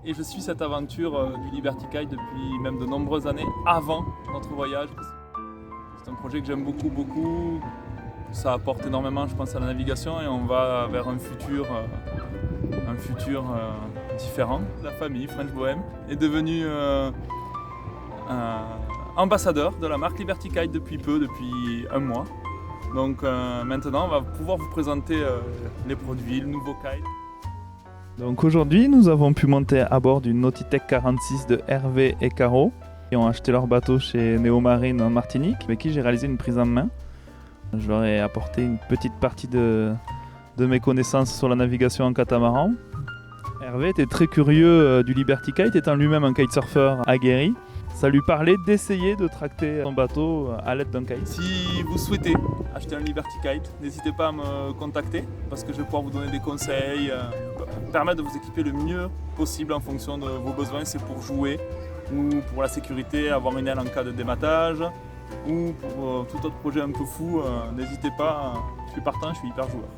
Et je suis cette aventure du Liberty Kite depuis même de nombreuses années avant notre voyage. C'est un projet que j'aime beaucoup, beaucoup. Ça apporte énormément, je pense, à la navigation et on va vers un futur différent. La famille French Bohem est devenue ambassadeur de la marque Liberty Kite depuis un mois. Donc maintenant, on va pouvoir vous présenter les produits, le nouveau kite. Donc aujourd'hui, nous avons pu monter à bord du Nautitech 46 de Hervé et Caro, qui ont acheté leur bateau chez Néomarine en Martinique, avec qui j'ai réalisé une prise en main. Je leur ai apporté une petite partie de mes connaissances sur la navigation en catamaran. Hervé était très curieux du Liberty Kite, étant lui-même un kitesurfer aguerri. Ça lui parlait d'essayer de tracter son bateau à l'aide d'un kite. Si vous souhaitez acheter un Liberty Kite, n'hésitez pas à me contacter parce que je vais pouvoir vous donner des conseils, permettre de vous équiper le mieux possible en fonction de vos besoins. C'est pour jouer ou pour la sécurité, avoir une aile en cas de dématage ou pour tout autre projet un peu fou. N'hésitez pas, je suis partant, je suis hyper joueur.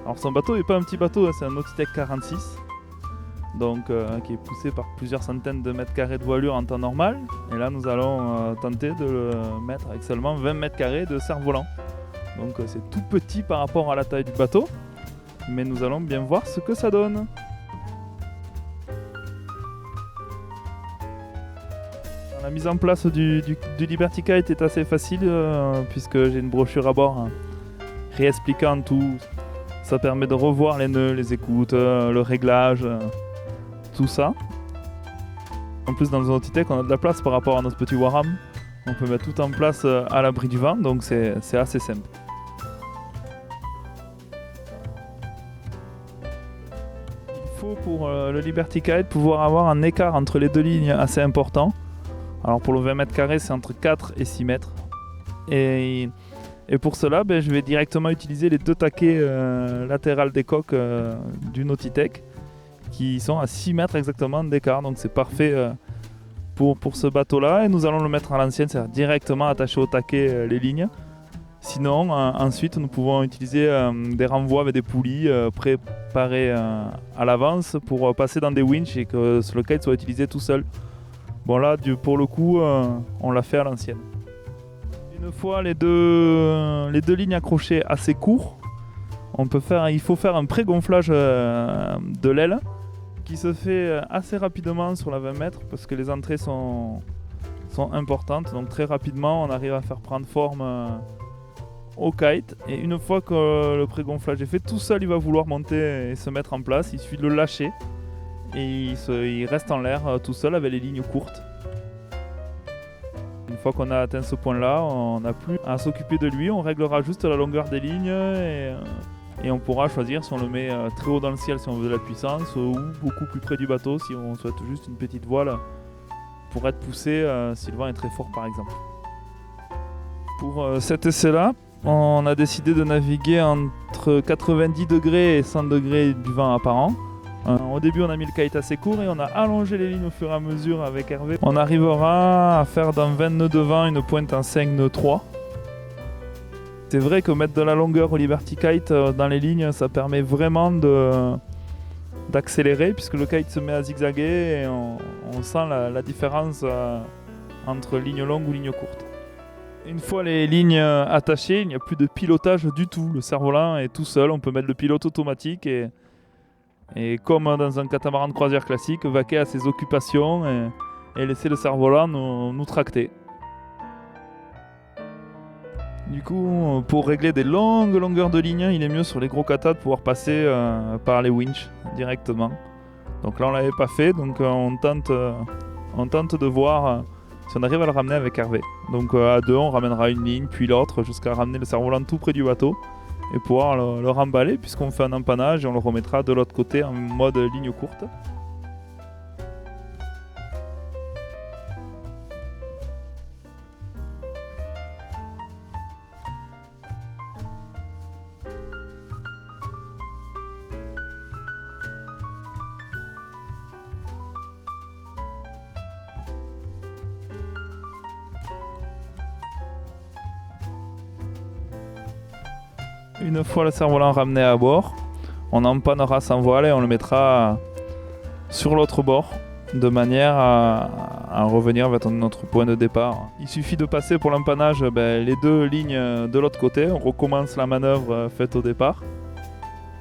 Alors son bateau n'est pas un petit bateau, c'est un Nautitech 46. Donc, qui est poussé par plusieurs centaines de mètres carrés de voilure en temps normal. Et là, nous allons tenter de le mettre avec seulement 20 mètres carrés de cerf-volant. Donc, c'est tout petit par rapport à la taille du bateau. Mais nous allons bien voir ce que ça donne. La mise en place du Liberty Kite est assez facile puisque j'ai une brochure à bord réexpliquant tout. Ça permet de revoir les nœuds, les écoutes, le réglage. Tout ça. En plus, dans le Nautitech, on a de la place par rapport à notre petit Warham. On peut mettre tout en place à l'abri du vent, donc c'est assez simple. Il faut pour le Liberty Kite pouvoir avoir un écart entre les deux lignes assez important. Alors pour le 20 mètres carrés, c'est entre 4 et 6 mètres. Et pour cela, je vais directement utiliser les deux taquets latérales des coques du Nautitech, qui sont à 6 mètres exactement d'écart, donc c'est parfait pour ce bateau là, et nous allons le mettre à l'ancienne, c'est-à-dire directement attacher au taquet les lignes. Sinon ensuite nous pouvons utiliser des renvois avec des poulies préparées à l'avance pour passer dans des winches et que le kite soit utilisé tout seul. Bon là pour le coup on l'a fait à l'ancienne. Une fois les deux lignes accrochées assez court, il faut faire un pré-gonflage de l'aile qui se fait assez rapidement sur la 20 mètres parce que les entrées sont importantes. Donc très rapidement, on arrive à faire prendre forme au kite. Et une fois que le pré-gonflage est fait, tout seul, il va vouloir monter et se mettre en place. Il suffit de le lâcher et il reste en l'air tout seul avec les lignes courtes. Une fois qu'on a atteint ce point-là, on n'a plus à s'occuper de lui. On réglera juste la longueur des lignes et on pourra choisir si on le met très haut dans le ciel si on veut de la puissance ou beaucoup plus près du bateau si on souhaite juste une petite voile pour être poussé si le vent est très fort par exemple. Pour cet essai-là, on a décidé de naviguer entre 90 degrés et 100 degrés du vent apparent. Au début on a mis le kite assez court et on a allongé les lignes au fur et à mesure avec Hervé. On arrivera à faire dans 20 nœuds de vent une pointe en 5 nœuds 3. C'est vrai que mettre de la longueur au Liberty Kite dans les lignes, ça permet vraiment d'accélérer puisque le kite se met à zigzaguer et on sent la différence entre ligne longue ou ligne courte. Une fois les lignes attachées, il n'y a plus de pilotage du tout. Le cerf-volant est tout seul, on peut mettre le pilote automatique et comme dans un catamaran de croisière classique, vaquer à ses occupations et laisser le cerf-volant nous tracter. Du coup, pour régler des longues longueurs de ligne, il est mieux sur les gros katas de pouvoir passer par les winches directement. Donc là, on l'avait pas fait, donc on tente de voir si on arrive à le ramener avec Hervé. Donc à deux, on ramènera une ligne, puis l'autre, jusqu'à ramener le cerf-volant tout près du bateau et pouvoir le remballer puisqu'on fait un empannage et on le remettra de l'autre côté en mode ligne courte. Une fois le cerf-volant ramené à bord, on empannera sans voile et on le mettra sur l'autre bord de manière à revenir vers notre point de départ. Il suffit de passer pour l'empannage les 2 lignes de l'autre côté, on recommence la manœuvre faite au départ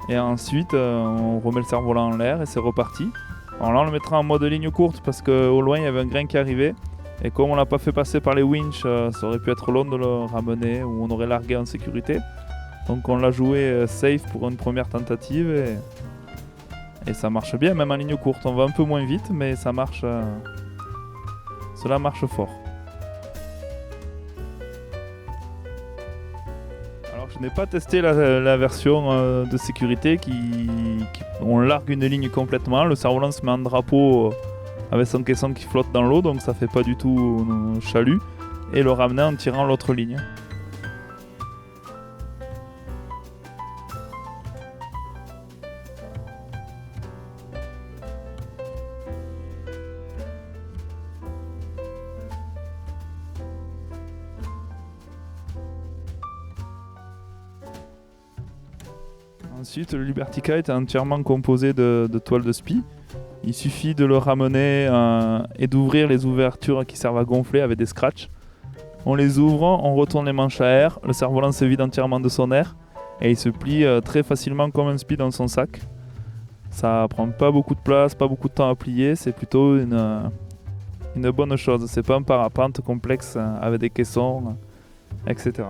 et ensuite on remet le cerf-volant en l'air et c'est reparti. Alors là on le mettra en mode ligne courte parce qu'au loin il y avait un grain qui arrivait et comme on l'a pas fait passer par les winches, ça aurait pu être long de le ramener ou on aurait largué en sécurité. Donc on l'a joué safe pour une première tentative et ça marche bien, même en ligne courte. On va un peu moins vite, mais ça marche. Cela marche fort. Alors je n'ai pas testé la version de sécurité on largue une ligne complètement. Le cerf-volant se met en drapeau avec son caisson qui flotte dans l'eau, donc ça fait pas du tout chalut. Et le ramener en tirant l'autre ligne. Ensuite, le Liberty Kite est entièrement composé de toile de spi. Il suffit de le ramener et d'ouvrir les ouvertures qui servent à gonfler avec des scratchs. On les ouvre, on retourne les manches à air, le cerf-volant se vide entièrement de son air et il se plie très facilement comme un spi dans son sac. Ça prend pas beaucoup de place, pas beaucoup de temps à plier, c'est plutôt une bonne chose. C'est pas un parapente complexe avec des caissons, etc.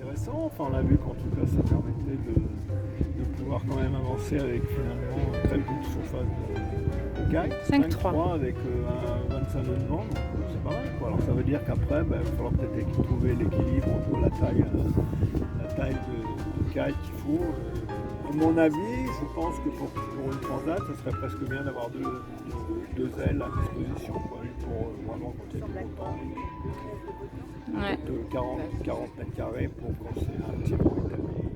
Intéressant, enfin on a vu qu'en tout cas ça permettait de pouvoir quand même avancer avec finalement très peu de surface de kite, 5.3 avec un 25 nœuds de vent, donc c'est pas mal quoi. Alors ça veut dire qu'après il va falloir peut-être trouver l'équilibre entre la taille de kite qu'il faut. À mon avis, je pense que pour une transat, ça serait presque bien d'avoir deux ailes à disposition quoi, pour vraiment quand il y a du beau temps. Ouais. De 40 mètres carrés pour quand c'est un petit peu établi.